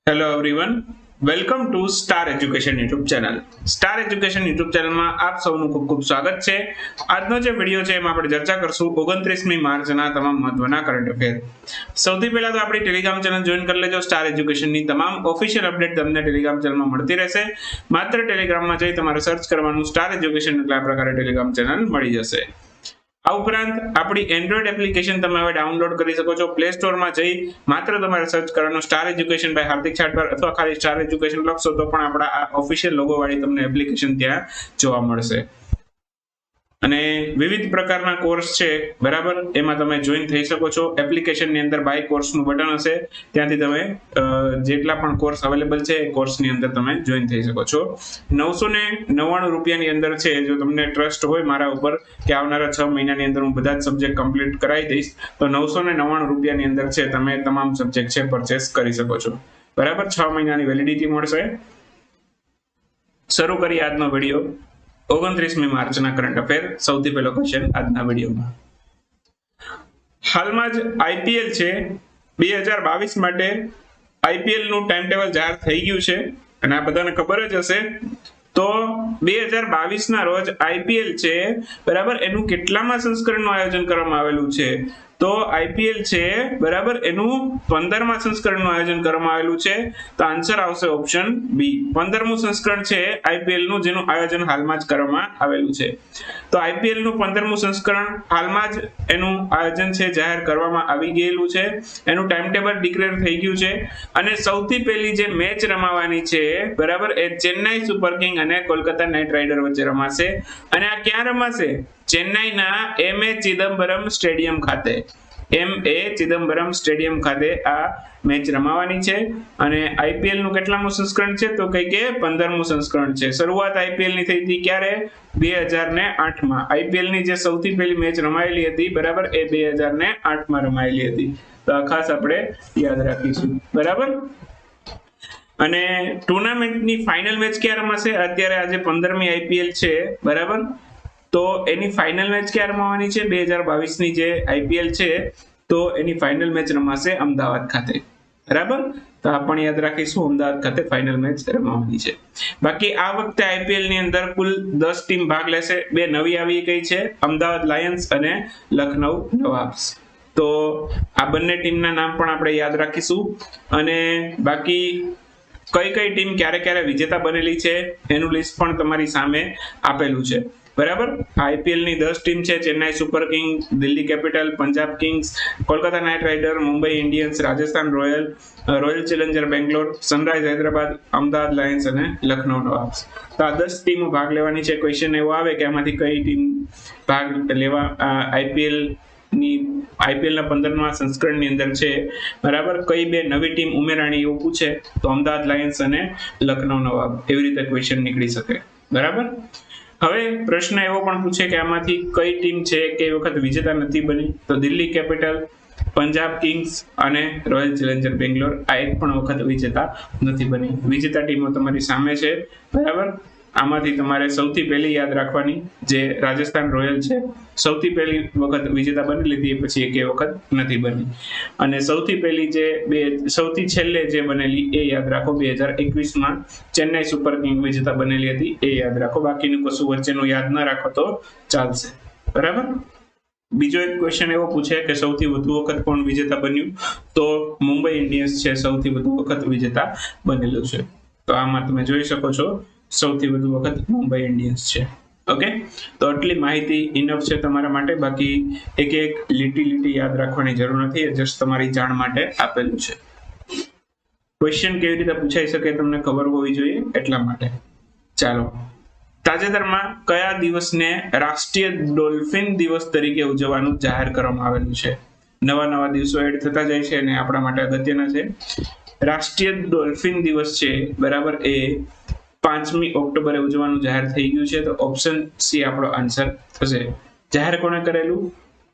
Hello everyone, welcome to star education YouTube channel. Star education YouTube ચેનલમાં આપ સૌનું ખૂબ ખૂબ સ્વાગત છે. આજનો જે વિડીયો છે એમાં આપણે ચર્ચા કરશું 29મી માર્ચના તમામ મહત્વના કરંટ અફેર. સૌથી પહેલા તો આપણી ટેલિગ્રામ ચેનલ જોઈન કરી લેજો. સ્ટાર એજ્યુકેશનની તમામ ઓફિશિયલ અપડેટ તમને ટેલિગ્રામ ચેનલમાં મળતી રહેશે. માત્ર ટેલિગ્રામમાં જઈ તમારે સર્ચ કરવાનું સ્ટાર એજ્યુકેશન એટલે આ પ્રકારે ટેલિગ્રામ ચેનલ મળી જશે. આ ઉપરાંત આપણી એન્ડ્રોઇડ એપ્લિકેશન તમે હવે ડાઉનલોડ કરી શકો છો. પ્લે સ્ટોરમાં જઈ માત્ર તમારે સર્ચ કરવાનું સ્ટાર એજ્યુકેશન બાય હાર્દિક છાટવાર અથવા ખાલી સ્ટાર એજ્યુકેશન લખશો તો પણ આપણા આ ઓફિશિયલ લોગો વાળી તમને એપ્લિકેશન ત્યાં જોવા મળશે. અને વિવિધ પ્રકારના કોર્સ છે, બરાબર, એમાં તમે જોઈન થઈ શકો છો. એપ્લિકેશનની અંદર બાય કોર્સનું બટન હશે, ત્યાંથી તમે જેટલા પણ કોર્સ અવેલેબલ છે એ કોર્સની અંદર તમે જોઈન થઈ શકો છો. 999 રૂપિયાની અંદર છે. જો તમને ટ્રસ્ટ હોય મારા ઉપર કે આવનારા 6 મહિનાની અંદર હું બધા જ સબ્જેક્ટ કમ્પ્લીટ કરાવી દઈશ, તો 999 રૂપિયાની અંદર છે તમે તમામ સબ્જેક્ટ છે પરચેસ કરી શકો છો. બરાબર, 6 મહિનાની વેલિડિટી મળશે. શરૂ કરીએ આજનો વિડીયો. 29મી માર્ચના કરંટ અફેર. સૌથી પહેલો ક્વેશ્ચન આજના વિડીયોમાં. હાલમાં જ આઈપીએલ છે 2022 માટે આઈપીએલ નું ટાઈમ ટેબલ જાહેર થઈ ગયું છે અને આ બધાને ખબર જ હશે. તો 2022 ના રોજ આઈપીએલ છે, બરાબર, એનું કેટલામાં સંસ્કરણનું આયોજન કરવામાં આવેલું છે? તો આઈપીએલ છે, બરાબર, એનું 15મા સંસ્કરણનું આયોજન કરવામાં આવેલું છે. તો આન્સર આવશે ઓપ્શન બી. 15મું સંસ્કરણ છે આઈપીએલ નું, જેનું આયોજન હાલમાં જ કરવામાં આવેલું છે. તો આઈપીએલ નું 15મું સંસ્કરણ હાલમાં જ એનું આયોજન છે જાહેર કરવામાં આવી ગયેલું છે. એનું ટાઈમ ટેબલ ડિક્લેર થઈ ગયું છે અને સૌથી પહેલી જે મેચ રમાવાની છે, બરાબર, એ ચેન્નાઈ સુપર કિંગ અને કોલકાતા નાઇટ રાઇડર વચ્ચે રમાશે. અને આ ક્યાં રમાશે? ચેન્નાઈના એમ એ ચિદમ્બરમ સ્ટેડિયમ ખાતે. એમ.એ. ચિદમ્બરમ સ્ટેડિયમ ખાતે આ મેચ રમાવાની છે. અને આઈપીએલ નું કેટલામું સંસ્કરણ છે? તો કઈ કે 15મું સંસ્કરણ છે. શરૂઆત આઈપીએલ ની થઈ હતી ક્યારે? 2008માં. આઈપીએલ ની જે સૌથી પહેલી મેચ રમાયેલી હતી, બરાબર, એ 2008માં રમાયેલી હતી. તો આ ખાસ આપણે યાદ રાખીશું, બરાબર. અને ટુર્નામેન્ટની ફાઇનલ મેચ ક્યારે રમાશે? અત્યારે આજે 15મી આઈપીએલ છે, બરાબર, તો એની ફાઇનલ મેચ ક્યારે રમવાની છે? 2022ની જે આઈપીએલ છે તો એની ફાઇનલ મેચ રમાશે અમદાવાદ ખાતે, બરાબર. તો આ પણ યાદ રાખીશું, અમદાવાદ ખાતે ફાઇનલ મેચ રમવાની છે. બાકી આ વખતે આઈપીએલ ની અંદર કુલ 10 ટીમ ભાગ લેશે. બે નવી આવી ગઈ છે, અમદાવાદ લાયન્સ અને લખનઉ નવાબ્સ. તો આ બંને ટીમના નામ પણ આપણે યાદ રાખીશું. અને બાકી કઈ કઈ ટીમ ક્યારે ક્યારે વિજેતા બનેલી છે એનું લિસ્ટ પણ તમારી સામે આપેલું છે, બરાબર. આઈપીએલ ની 10 ટીમ છે: Chennai super king, Delhi capital, Punjab Kings, Kolkata night rider, Mumbai Indians, Rajasthan royal Challenger Bangalore, sunrise Hyderabad, Ahmedabad Lions અને લખનઉ નવાબ્સ. તો આ 10 ટીમો ભાગ લેવાની છે. ક્વેશ્ચન એવો આવે કે આમાંથી કઈ ટીમ ભાગ લેવા આઈપીએલ ના 15મા સંસ્કરણની અંદર છે, બરાબર, કઈ બે નવી ટીમ ઉમેરાણી એવું પૂછે તો અમદાવાદ લાયન્સ અને લખનઉ નવાબ, એવી રીતે ક્વેશ્ચન નીકળી શકે, બરાબર. હવે પ્રશ્ન એવો પણ પૂછે કે આમાંથી કઈ ટીમ છે કે એ વખત વિજેતા નથી બની? તો દિલ્હી કેપિટલ, પંજાબ કિંગ્સ અને રોયલ ચેલેન્જર બેંગ્લોર આ એક પણ વખત વિજેતા નથી બની. વિજેતા ટીમો તમારી સામે છે, બરાબર. આમાંથી તમારે સૌથી પહેલી યાદ રાખવાની જે રાજસ્થાન રોયલ છે, સૌથી પહેલી વખત વિજેતા બની લીધી, પછી એક વખત નથી બની. અને સૌથી છેલ્લે જે બનેલી એ યાદ રાખો, 2021માં ચેન્નાઈ સુપર કિંગ વિજેતા બનેલી હતી, એ યાદ રાખો. બાકીનું કશું વચ્ચેનું યાદ ના રાખો તો ચાલશે, બરાબર. બીજો એક ક્વેશ્ચન એવો પૂછે કે સૌથી વધુ વખત કોણ વિજેતા બન્યું? તો મુંબઈ ઇન્ડિયન્સ છે સૌથી વધુ વખત વિજેતા બનેલું છે. તો આમાં તમે જોઈ શકો છો સૌથી વધુ વખત મુંબઈ ઇન્ડિયન્સ છે. ઓકે, તો આટલી માહિતી ઇનફ છે તમારા માટે. બાકી એક એક લીટી યાદ રાખવાની જરૂર નથી, જસ્ટ તમારી જાણ માટે આપેલું છે. ક્વેશ્ચન કેવી રીતે પૂછાઈ શકે તમને ખબર હોવી જોઈએ એટલા માટે. ચાલો, તાજેતરમાં કયા દિવસને રાષ્ટ્રીય ડોલ્ફિન દિવસ તરીકે ઉજવવાનું જાહેર કરવામાં આવેલું છે? નવા દિવસો એડ થતા જાય છે અને આપણા માટે અગત્યના છે. રાષ્ટ્રીય ડોલ્ફિન દિવસ છે, બરાબર, એ 5મી ઓક્ટોબરે ઉજવવાનું જાહેર થઈ ગયું છે. તો ઓપ્શન સી આપણો આન્સર થશે. જાહેર કોણે કરેલું?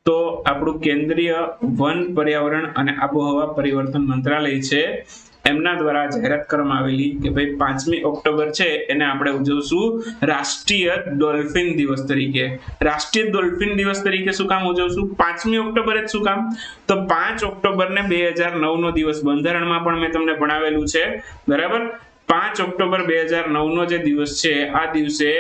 તો આપણું કેન્દ્રીય વન, પર્યાવરણ અને આબોહવા પરિવર્તન મંત્રાલય છે એમના દ્વારા જાહેરાત કરવામાં આવેલી કે ભાઈ 5મી ઓક્ટોબર છે એને આપણે ઉજવશું રાષ્ટ્રીય ડોલ્ફિન દિવસ તરીકે. રાષ્ટ્રીય ડોલ્ફિન દિવસ તરીકે શું કામ ઉજવશું? 5મી ઓક્ટોબરે જ શું કામ? તો 5 ઓક્ટોબરને 2009 નો દિવસ બંધારણમાં પણ મેં તમને ભણાવેલું છે, બરાબર. 5 ઓક્ટોબર 2009 નો જે દિવસ છે, આ દિવસે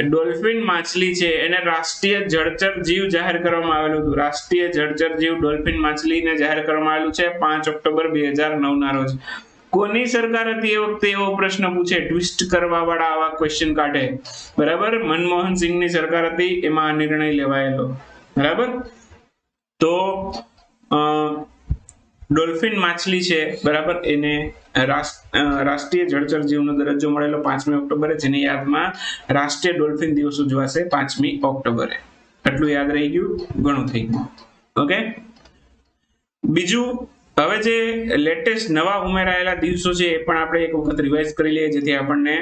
ડોલ્ફિન માછલી છે એને રાષ્ટ્રીય જળચર જીવ જાહેર કરવામાં આવેલું હતું. રાષ્ટ્રીય જળચર જીવ ડોલ્ફિન માછલીને જાહેર કરવામાં આવેલું છે 5 ઓક્ટોબર 2009 ના રોજ. કોની સરકાર હતી એ વખતે એવો પ્રશ્ન પૂછે, ટ્વિસ્ટ કરવા વાળા આવા ક્વેશ્ચન કાઢે, બરાબર. મનમોહન સિંહની સરકાર હતી, એમાં આ નિર્ણય લેવાયેલો, બરાબર. તો ડોલ્ફિન માછલી છે, બરાબર, એને રાષ્ટ્રીય જળચર જીવનો દરજ્જો મળેલો 5મી ઓક્ટોબરે, જેની યાદમાં રાષ્ટ્રીય ડોલ્ફિન દિવસ ઉજવાશે 5મી ઓક્ટોબરે. આટલું યાદ રહી ગયું, ઘણું થઈ ગયું. ઓકે. બીજું, હવે જે લેટેસ્ટ નવા ઉમેરાયેલા દિવસો છે એ પણ આપણે એક વખત રિવાઇઝ કરી લઈએ, જેથી આપણને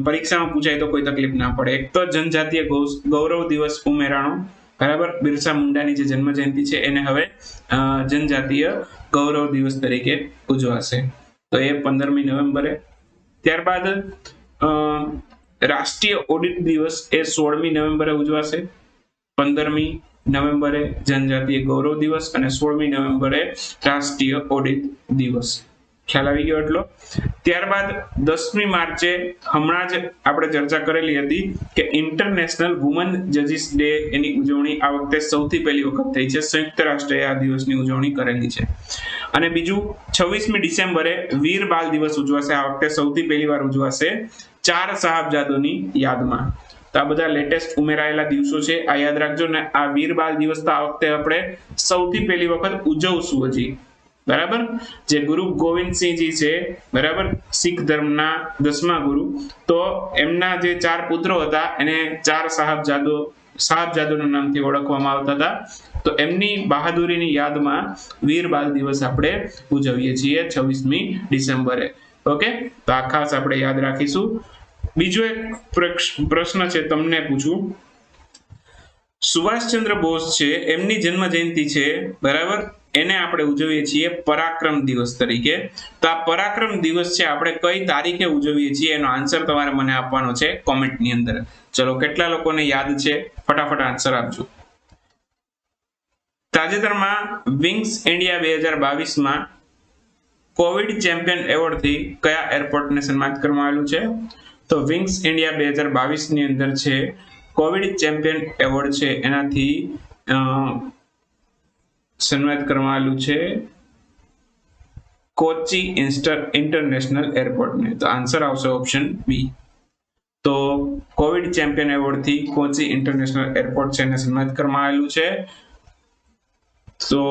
પરીક્ષામાં પૂછાય તો કોઈ તકલીફ ના પડે. એક તો જનજાતીય ગૌરવ દિવસ ઉમેરાણો, બરાબર. બિરસા મુંડાની જે જન્મ જયંતિ છે એને હવે જનજાતીય ગૌરવ દિવસ તરીકે ઉજવાશે, તો એ 15મી નવેમ્બરે. ત્યારબાદ રાષ્ટ્રીય ઓડિટ દિવસ એ 16મી નવેમ્બરે ઉજવાશે. 15મી નવેમ્બરે જનજાતીય ગૌરવ દિવસ અને 16મી નવેમ્બરે રાષ્ટ્રીય ઓડિટ દિવસ. ખ્યાલ આવી ગયો એટલો. ત્યારબાદ 10મી માર્ચે હમણાં જ આપણે ચર્ચા કરેલી હતી કે ઇન્ટરનેશનલ વુમન જજીસ ડે, એની ઉજવણી આ વખતે સૌથી પહેલી વખત થઈ છે. સંયુક્ત રાષ્ટ્રએ આ દિવસની ઉજવણી કરેલી છે. અને બીજું 26મી ડિસેમ્બરે વીર બાલ દિવસ ઉજવાશે. આ વખતે સૌથી પહેલી વાર ઉજવાશે 4 સાહબજાદોની યાદમાં. તો આ બધા લેટેસ્ટ ઉમેરાયેલા દિવસો છે, આ યાદ રાખજો. ને આ વીર બાલ દિવસ તો આ વખતે આપણે સૌથી પહેલી વખત ઉજવશું હજી, બરાબર. જે ગુરુ ગોવિંદસિંહજી છે, બરાબર, શીખ ધર્મના 10મા ગુરુ, તો એમના જે 4 પુત્રો હતા એને 4 સાહબજાદોના નામથી ઓળખવામાં આવતા હતા. તો એમની બહાદુરીની યાદમાં વીર બાલ દિવસ આપણે ઉજવીએ છીએ 26મી ડિસેમ્બરે. ઓકે, તો આ ખાસ આપણે યાદ રાખીશું. બીજો એક પ્રશ્ન છે, તમને પૂછું. સુભાષચંદ્ર બોઝ છે, એમની જન્મ જયંતિ છે, બરાબર, એને આપણે ઉજવીએ છીએ પરાક્રમ દિવસ તરીકે. તો આ પરાક્રમ દિવસ છે આપણે કઈ તારીખે ઉજવીએ છીએ એનો આન્સર તમારે મને આપવાનો છે કોમેન્ટની અંદર. ચલો, કેટલા લોકોને યાદ છે ફટાફટ આન્સર આપજો. તાજેતરમાં વિંગ્સ ઇન્ડિયા 2022માં કોવિડ ચેમ્પિયન એવોર્ડથી કયા એરપોર્ટને સન્માનિત કરવામાં આવેલું છે? તો વિંગ્સ ઇન્ડિયા 2022 ની અંદર છે કોવિડ ચેમ્પિયન એવોર્ડ છે એનાથી સન્માનિત કરવામાં આવેલું છે કોચી ઇન્ટરનેશનલ એરપોર્ટને. તો આન્સર આવશે ઓપ્શન બી. તો કોવિડ ચેમ્પિયન એવોર્ડથી કોચી ઇન્ટરનેશનલ એરપોર્ટ છે એને સન્માનિત કરવામાં આવેલું છે. તો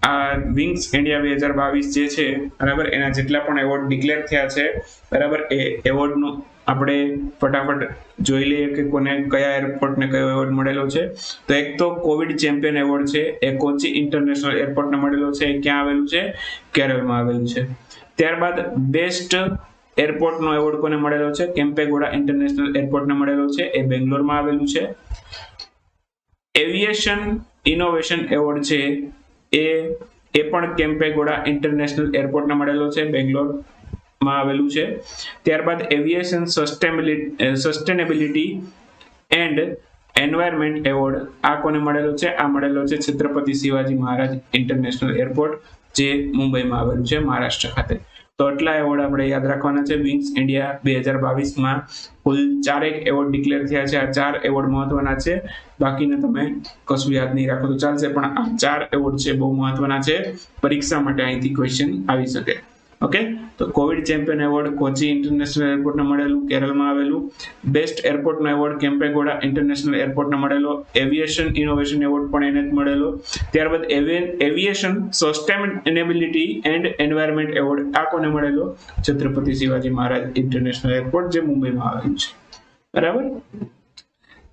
આ વિંગ્સ ઇન્ડિયા 2022 જે છે, બરાબર, એના જેટલા પણ એવોર્ડ ડિક્લેર થયા છે, બરાબર, એ એવોર્ડનું આપણે ફટાફટ જોઈ લઈએ કે કોને કયા એરપોર્ટને કયો એવોર્ડ મળેલો છે. તો એક તો કોવિડ ચેમ્પિયન એવોર્ડ છે એ કોચી ઇન્ટરનેશનલ એરપોર્ટને મળેલો છે. એ ક્યાં આવેલું છે? કેરળમાં આવેલું છે. ત્યારબાદ બેસ્ટ એરપોર્ટનો એવોર્ડ કોને મળેલો છે? કેમ્પેગોડા ઇન્ટરનેશનલ એરપોર્ટને મળેલો છે. એ બેંગ્લોરમાં આવેલું છે. એવિએશન ઇનોવેશન એવોર્ડ છે એ પણ કેમ્પેગોડા ઇન્ટરનેશનલ એરપોર્ટને મળેલો છે, બેંગ્લોરમાં આવેલું છે. ત્યારબાદ aviation sustainability and environment award આ કોને મળેલો છે? આ મળેલો છે છત્રપતિ શિવાજી મહારાજ ઇન્ટરનેશનલ એરપોર્ટ, જે મુંબઈમાં આવેલું છે, મહારાષ્ટ્ર ખાતે. તો આટલા એવોર્ડ આપણે યાદ રાખવાના છે. વિંગ્સ ઇન્ડિયા 2022માં કુલ 4 એવોર્ડ ડિક્લેર થયા છે. આ 4 એવોર્ડ મહત્વના છે. બાકીને તમે કશું યાદ નહીં રાખો તો ચાલશે, પણ આ 4 એવોર્ડ છે બહુ મહત્વના છે. પરીક્ષા માટે અહીંથી ક્વેશ્ચન આવી શકે. ઓકે, તો covid champion award Kochi international એરપોર્ટને મળેલું, કેરળમાં આવેલું. બેસ્ટ એરપોર્ટનો એવોર્ડ કેમ્પેગોડા ઇન્ટરનેશનલ એરપોર્ટને મળેલો. એવિએશન ઇનોવેશન એવોર્ડ પણ એને જ મળેલો. ત્યારબાદ aviation sustainability and environment award આ કોને મળેલો? છત્રપતિ શિવાજી મહારાજ ઇન્ટરનેશનલ એરપોર્ટ, જે મુંબઈમાં આવેલું છે, બરાબર.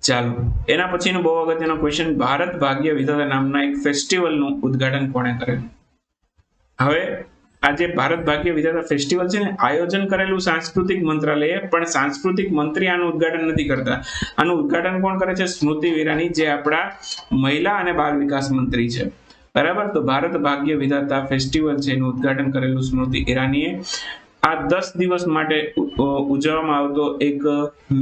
ચાલો, એના પછીનો બહુ અગત્યનો ક્વેશ્ચન, ભારત ભાગ્ય વિધાતા નામના એક ફેસ્ટિવલનું ઉદ્ઘાટન કોણે કરેલું? હવે આ જે ભારત ભાગ્ય વિધાતા ફેસ્ટિવલ છે ને, આયોજન કરેલું સાંસ્કૃતિક મંત્રાલયે, પણ સાંસ્કૃતિક મંત્રી આનું ઉદ્ઘાટન નથી કરતા. આનું ઉદ્ઘાટન કોણ કરે છે? સ્મૃતિ ઈરાની, જે આપણા મહિલા અને બાળ વિકાસ મંત્રી છે. બરાબર. તો ભારત ભાગ્ય વિધાતા ફેસ્ટિવલ છે એનું ઉદ્ઘાટન કરેલું સ્મૃતિ ઈરાનીએ. આ 10 દિવસ માટે ઉજવવામાં આવતો એક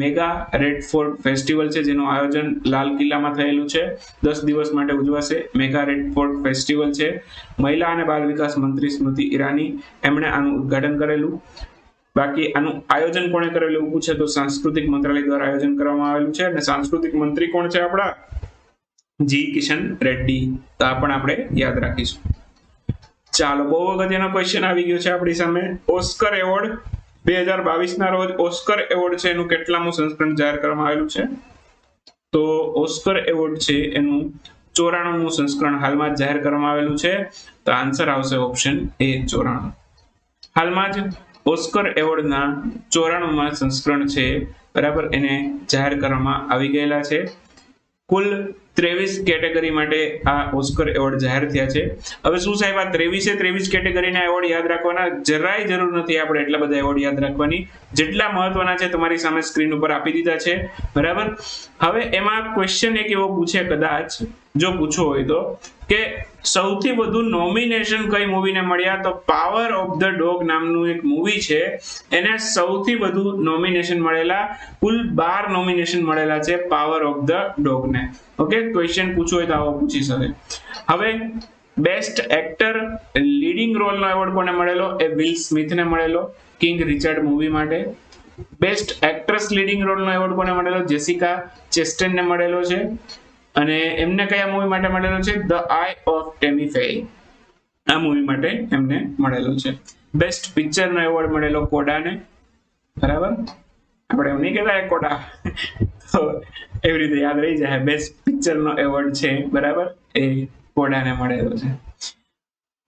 મેગા રેડ ફોર્ટ ફેસ્ટિવલ છે જેનું આયોજન લાલ કિલ્લામાં થયેલું છે. 10 દિવસ માટે ઉજવાશે. મેગા રેડ ફોર્ટ ફેસ્ટિવલ છે. મહિલા અને બાળ વિકાસ મંત્રી સ્મૃતિ ઈરાની એમણે આનું ઉદ્ઘાટન કરેલું. બાકી આનું આયોજન કોણે કરેલું એવું પૂછે તો સાંસ્કૃતિક મંત્રાલય દ્વારા આયોજન કરવામાં આવેલું છે. અને સાંસ્કૃતિક મંત્રી કોણ છે આપણા? જી કિશન રેડ્ડી. તો આ પણ આપણે યાદ રાખીશું. ચાલો, બહુ અગત્યનો ક્વેશ્ચન આવી ગયો છે આપણી સામે. ઓસ્કર એવોર્ડ 2022 ના રોજ ઓસ્કર એવોર્ડ છે એનું કેટલામું સંસ્કરણ જાહેર કરવામાં આવેલું છે? તો ઓસ્કર એવોર્ડ છે એનું 94મું સંસ્કરણ હાલમાં જાહેર કરવામાં આવેલું છે. તો આન્સર આવશે ઓપ્શન એ 94. હાલમાં જ ઓસ્કર એવોર્ડના 94માં સંસ્કરણ છે બરાબર એને જાહેર કરવામાં આવી ગયેલા છે. કુલ 23 કેટેગરી માટે આ ઓસ્કર એવોર્ડ જાહેર થયા છે. હવે શું સાહેબ આ 23 કેટેગરીના એવોર્ડ યાદ રાખવાના જરાય જરૂર નથી. આપણે એટલા બધા એવોર્ડ યાદ રાખવાની, જેટલા મહત્વના છે તમારી સામે સ્ક્રીન ઉપર આપી દીધા છે બરાબર. હવે એમાં ક્વેશ્ચન એક એવો પૂછે, કદાચ જો પૂછવો હોય તો, કે સૌથી વધુ નોમિનેશન કઈ મૂવીને મળ્યા? તો પાવર ઓફ ધ ડોગ નામનું એક મૂવી છે એને સૌથી વધુ નોમિનેશન મળેલા. કુલ 12 નોમિનેશન મળેલા છે પાવર ઓફ ધ ડોગને. ઓકે, ક્વેશ્ચન પૂછવો હોય તો આવો પૂછી શકે. હવે બેસ્ટ એક્ટર લીડિંગ રોલનો એવોર્ડ કોને મળેલો? એ વિલ સ્મિથને મળેલો કિંગ રિચાર્ડ મૂવી માટે. બેસ્ટ એક્ટ્રેસ લીડિંગ રોલનો એવોર્ડ કોને મળેલો? જેસિકા ચેસ્ટેનને મળેલો છે. અને એમને કયા મૂવી માટે મળેલો છે? The eye of Tammy Faye. આ મૂવી માટે એમને મળેલો છે. બેસ્ટ પિક્ચરનો એવોર્ડ મળેલો કોડાને. બરાબર, આપણે એવું નહીં કહેતા કોડા, તો એવી રીતે યાદ રહી જાય. બેસ્ટ પિક્ચરનો એવોર્ડ છે બરાબર એ કોડાને મળેલો છે.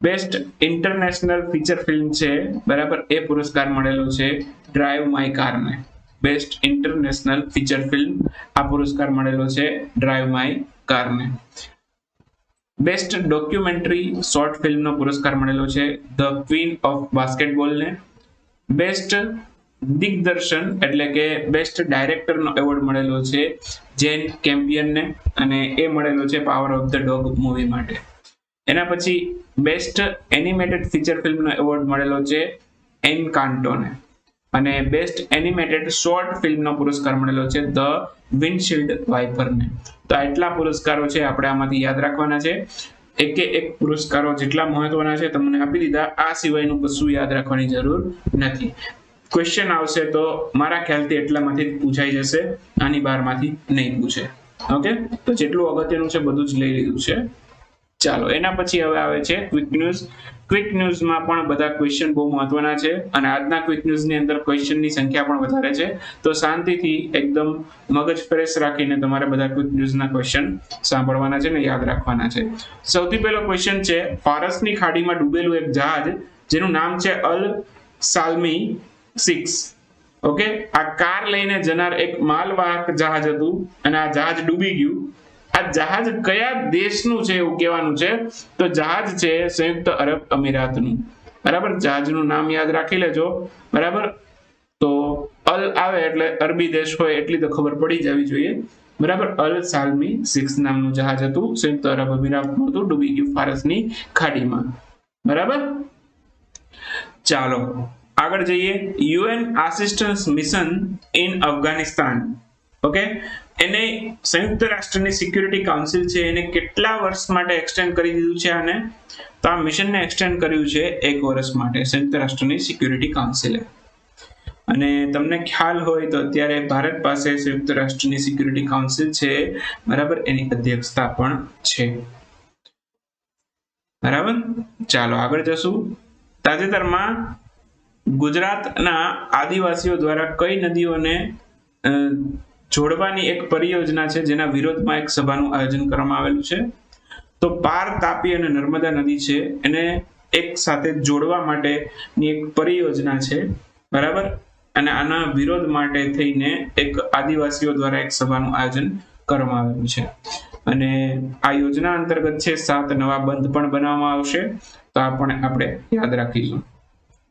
બેસ્ટ ઇન્ટરનેશનલ ફીચર ફિલ્મ છે બરાબર એ પુરસ્કાર મળેલો છે ડ્રાઈવ માય કારને. બેસ્ટ ઇન્ટરનેશનલ ફીચર ફિલ્મ આ પુરસ્કાર મળેલો છે ડ્રાઈવ માય કારને. બેસ્ટ ડોક્યુમેન્ટરી શોર્ટ ફિલ્મનો પુરસ્કાર મળેલો છે ધ ક્વીન ઓફ બાસ્કેટબોલને. બેસ્ટ દિગ્દર્શન એટલે કે બેસ્ટ ડાયરેક્ટરનો એવોર્ડ મળેલો છે જેન કેમ્પિયનને અને એ મળેલો છે power of the dog movie માટે. એના પછી બેસ્ટ એનિમેટેડ ફીચર ફિલ્મનો એવોર્ડ મળેલો છે એનકાન્ટોને. અને બેસ્ટ એનિમેટેડ શોર્ટ ફિલ્મનો પુરસ્કાર મળેલો છે ધ વિન્ડશીલ્ડ વાઇપરને. તો આટલા પુરસ્કારો છે આપણે આમાંથી યાદ રાખવાના છે. એકે એક પુરસ્કારો જેટલા મહત્વના છે તમને આપી દીધા. આ સિવાયનું કશું યાદ રાખવાની જરૂર નથી. ક્વેશ્ચન આવશે તો મારા ખ્યાલથી એટલામાંથી પૂછાઈ જશે, આની બહારમાંથી નહીં પૂછે. ઓકે, તો જેટલું અગત્યનું છે બધું જ લઈ લીધું છે. ચાલો, એના પછી હવે આવે છે ક્વિક ન્યૂઝ. ક્વિક ન્યૂઝમાં પણ બધા ક્વેશ્ચન બહુ મહત્વના છે અને આજના ક્વિક ન્યૂઝની અંદર ક્વેશ્ચનની સંખ્યા પણ વધારે છે. તો શાંતિથી એકદમ મગજ ફ્રેશ રાખીને તમારે બધા ક્વિક ન્યૂઝના ક્વેશ્ચન સાંભળવાના છે ને યાદ રાખવાના છે. સૌથી પહેલો ક્વેશ્ચન છે, ફારસની ખાડીમાં ડૂબેલું એક જહાજ જેનું નામ છે અલ સાલ્મી 6. ઓકે, આ કાર લઈને જનાર એક માલવાહક જહાજ હતું અને આ જહાજ ડૂબી ગયું. આ જહાજ કયા દેશનું છે એવું કહેવાનું છે. તો જહાજ છે સંયુક્ત અરબ અમીરાતનું. બરાબર, જહાજનું નામ યાદ રાખી લેજો બરાબર. તો અલ આવે એટલે અરબી દેશ હોય એટલી તો ખબર પડી જવી જોઈએ બરાબર. અલ સાલ્મી 6 નામનું જહાજ હતું, સંયુક્ત અરબ અમીરાતનું હતું, ડૂબી ગયું ફારસની ખાડીમાં બરાબર. ચાલો આગળ જઈએ. UN assistance mission in Afghanistan. Okay, એને સંયુક્ત રાષ્ટ્રની સિક્યુરિટી કાઉન્સિલ છે એને કેટલા વર્ષ માટે એક્સટેન્ડ કરી દીધું છે આને? તો આ મિશનને એક્સટેન્ડ કર્યું છે 1 વર્ષ માટે સંયુક્ત રાષ્ટ્રની સિક્યુરિટી કાઉન્સિલે. અને તમને ખ્યાલ હોય તો અત્યારે ભારત પાસે સંયુક્ત રાષ્ટ્રની સિક્યુરિટી કાઉન્સિલ છે બરાબર, એની અધ્યક્ષતા પણ છે બરાબર. ચાલો આગળ જશું. તાજેતરમાં ગુજરાતના આદિવાસીઓ દ્વારા કઈ નદીઓને જોડવાની એક પરિયોજના છે જેના વિરોધમાં એક સભાનું આયોજન કરવામાં આવેલું છે? તો પાર, તાપી અને નર્મદા નદી છે એને એક સાથે જોડવા માટેની એક પરિયોજના છે બરાબર. અને આના વિરોધ માટે થઈને એક આદિવાસીઓ દ્વારા એક સભાનું આયોજન કરવામાં આવેલું છે. અને આ યોજના અંતર્ગત છે 7 નવા બંધ પણ બનાવવામાં આવશે. તો આ પણ આપણે યાદ રાખીશું.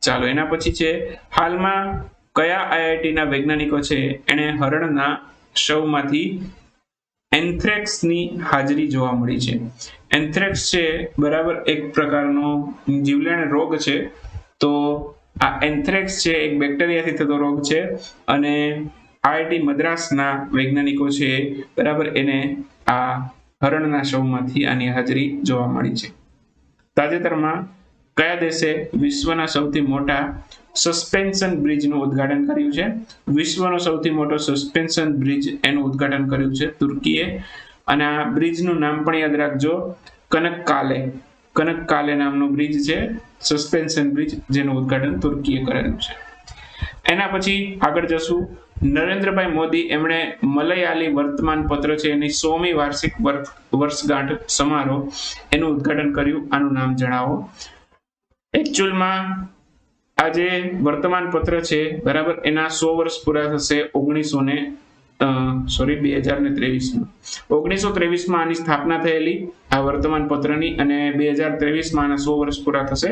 ચાલો, એના પછી છે, હાલમાં કયા આઈઆઈટી ના વૈજ્ઞાનિકો છે એને હરણના શવમાંથી એન્થ્રેક્સની હાજરી જોવા મળી છે. એન્થ્રેક્સ છે બરાબર એક પ્રકારનો જીવલેણ રોગ છે. તો આ એન્થ્રેક્સ છે એક બેક્ટેરિયાથી થતો રોગ છે અને આઈઆઈટી મદ્રાસના વૈજ્ઞાનિકો છે બરાબર એને આ હરણના શવમાંથી આની હાજરી જોવા મળી છે. તાજેતરમાં કયા દેશે વિશ્વના સૌથી મોટા સસ્પેન્શન બ્રિજનું ઉદ્ઘાટન કર્યું છે? વિશ્વનો સૌથી મોટો સસ્પેન્શન બ્રિજ એનું ઉદ્ઘાટન કર્યું છે તુર્કીએ. અને આ બ્રિજનું નામ પણ યાદ રાખજો, કનકકાલે. કનકકાલે નામનો બ્રિજ છે, સસ્પેન્શન બ્રિજ, જેનું ઉદ્ઘાટન તુર્કીએ કરેલું છે. એના પછી આગળ જશું. નરેન્દ્રભાઈ મોદી એમણે મલયાલી વર્તમાન પત્ર છે એની 100મી વાર્ષિક વર્ષગાંઠ સમારોહ એનું ઉદ્ઘાટન કર્યું. આનું નામ જણાવો. એકચ્યુઅલમાં આ જે વર્તમાન પત્ર છે બરાબર એના 100 વર્ષ પૂરા થશે 2023માં. 1923માં આની સ્થાપના થયેલી આ વર્તમાન પત્રની અને 2023માં આના 100 વર્ષ પૂરા થશે.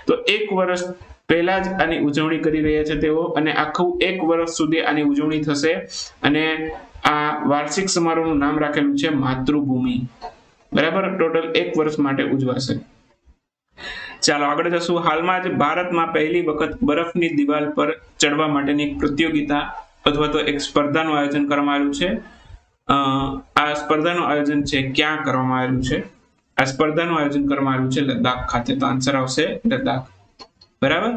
તો એક વર્ષ પહેલા જ આની ઉજવણી કરી રહ્યા છે તેઓ, અને આખું એક વર્ષ સુધી આની ઉજવણી થશે. અને આ વાર્ષિક સમારોહનું નામ રાખેલું છે માતૃભૂમિ. બરાબર, ટોટલ એક વર્ષ માટે ઉજવાશે. ચાલો આગળ જશું. હાલમાં જ ભારતમાં પહેલી વખત બરફની દિવાલ પર ચડવા માટેની એક પ્રતિયોગિતા અથવા તો એક સ્પર્ધાનું આયોજન કરવામાં આવ્યું છે. આ સ્પર્ધાનું આયોજન છે ક્યાં કરવામાં આવ્યું છે? આ સ્પર્ધાનું આયોજન કરવામાં આવ્યું છે લદ્દાખ ખાતે. તો આન્સર આવશે લદ્દાખ. બરાબર.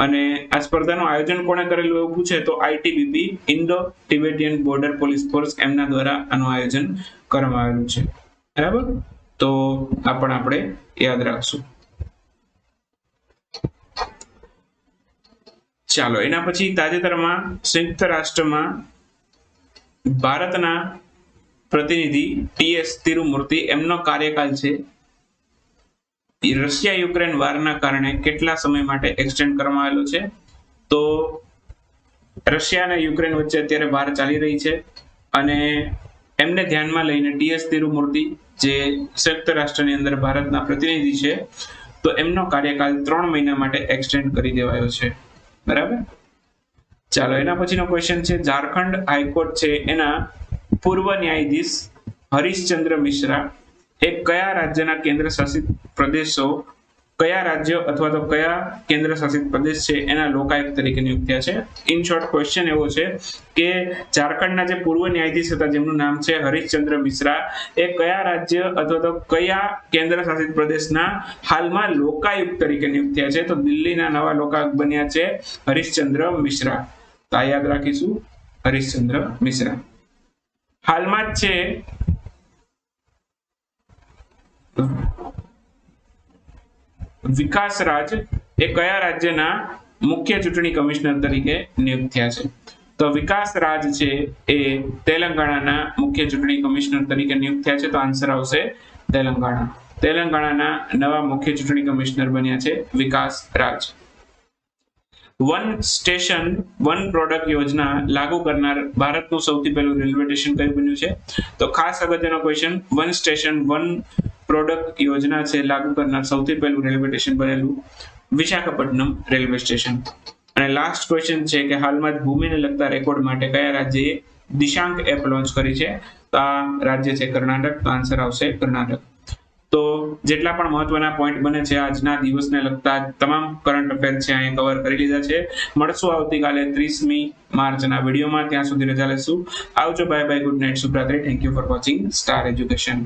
અને આ સ્પર્ધાનું આયોજન કોણે કરેલું એવું પૂછે તો ITBP, Indo Tibetan border police force, એમના દ્વારા આનું આયોજન કરવામાં આવેલું છે. બરાબર, તો આ પણ આપણે યાદ રાખશું. ચાલો એના પછી તાજેતરમાં સંયુક્ત રાષ્ટ્રમાં ભારતના પ્રતિનિધિ ટીએસ તિરુમૂર્તિ, એમનો કાર્યકાલ છે રશિયા યુક્રેન વારના કારણે કેટલા સમય માટે એક્સટેન્ડ કરવામાં આવેલો છે? તો રશિયા અને યુક્રેન વચ્ચે અત્યારે વાર ચાલી રહી છે અને એમને ધ્યાનમાં લઈને ટીએસ તિરુમૂર્તિ જે સંયુક્ત રાષ્ટ્રની અંદર ભારતના પ્રતિનિધિ છે તો એમનો કાર્યકાલ 3 મહિના માટે એક્સટેન્ડ કરી દેવાયો છે. બરાબર. ચાલો એના પછીનો ક્વેશ્ચન છે ઝારખંડ હાઈકોર્ટ છે એના પૂર્વ ન્યાયાધીશ હરીશચંદ્ર મિશ્રા એ કયા રાજ્યના કેન્દ્ર શાસિત પ્રદેશો, કયા રાજ્ય અથવા તો કયા કેન્દ્ર શાસિત પ્રદેશ છે એના લોકાયુક્ત તરીકે નિયુક્ત થયા છે? ઇન શોર્ટ ક્વેશ્ચન એવો છે કે ઝારખંડના જે પૂર્વ ન્યાયાધીશ હતા જેમનું નામ છે હરીશચંદ્ર મિશ્રા, એ કયા રાજ્ય અથવા તો કયા કેન્દ્ર શાસિત પ્રદેશના હાલમાં લોકાયુક્ત તરીકે નિયુક્ત થયા છે? તો દિલ્હીના નવા લોકાયુક્ત બન્યા છે હરીશચંદ્ર મિશ્રા. તો આ યાદ રાખીશું, હરીશચંદ્ર મિશ્રા. હાલમાં જ છે વિકાસ રાજ એ કયા રાજ્યના મુખ્ય ચૂંટણી કમિશનર તરીકે નિયુક્ત થયા છે? તો વિકાસ રાજ છે એ તેલંગાણાના મુખ્ય ચૂંટણી કમિશનર તરીકે નિયુક્ત થયા છે. તો આન્સર આવશે તેલંગાણા. તેલંગાણાના નવા મુખ્ય ચૂંટણી કમિશનર બન્યા છે વિકાસ રાજ. વન સ્ટેશન વન પ્રોડક્ટ યોજના લાગુ કરનાર ભારતનું સૌથી પહેલું રેલવે સ્ટેશન કયું બન્યું છે? તો ખાસ અગત્યનો question, one station one product યોજના છે લાગુ કરનાર સૌથી પહેલું રેલવે સ્ટેશન બનેલું વિશાખાપટ્ટનમ રેલવે સ્ટેશન. અને લાસ્ટ ક્વેશ્ચન છે કે હાલમાં જ ભૂમિને લગતા રેકોર્ડ માટે કયા રાજ્યએ દિશાંક એપ લોન્ચ કરી છે? તો આ રાજ્ય છે કર્ણાટક. તો આન્સર આવશે કર્ણાટક. તો જેટલા પણ મહત્વના પોઈન્ટ બને છે આજના દિવસને લગતા તમામ કરંટ અફેર છે અહીંયા કવર કરી લીધા છે. મળશું આવતીકાલે 30મી માર્ચના વિડીયોમાં. ત્યાં સુધી રજા લેશું. આવજો, બાય બાય, ગુડ નાઇટ, શુભરાત્રી. Thank you for watching star education.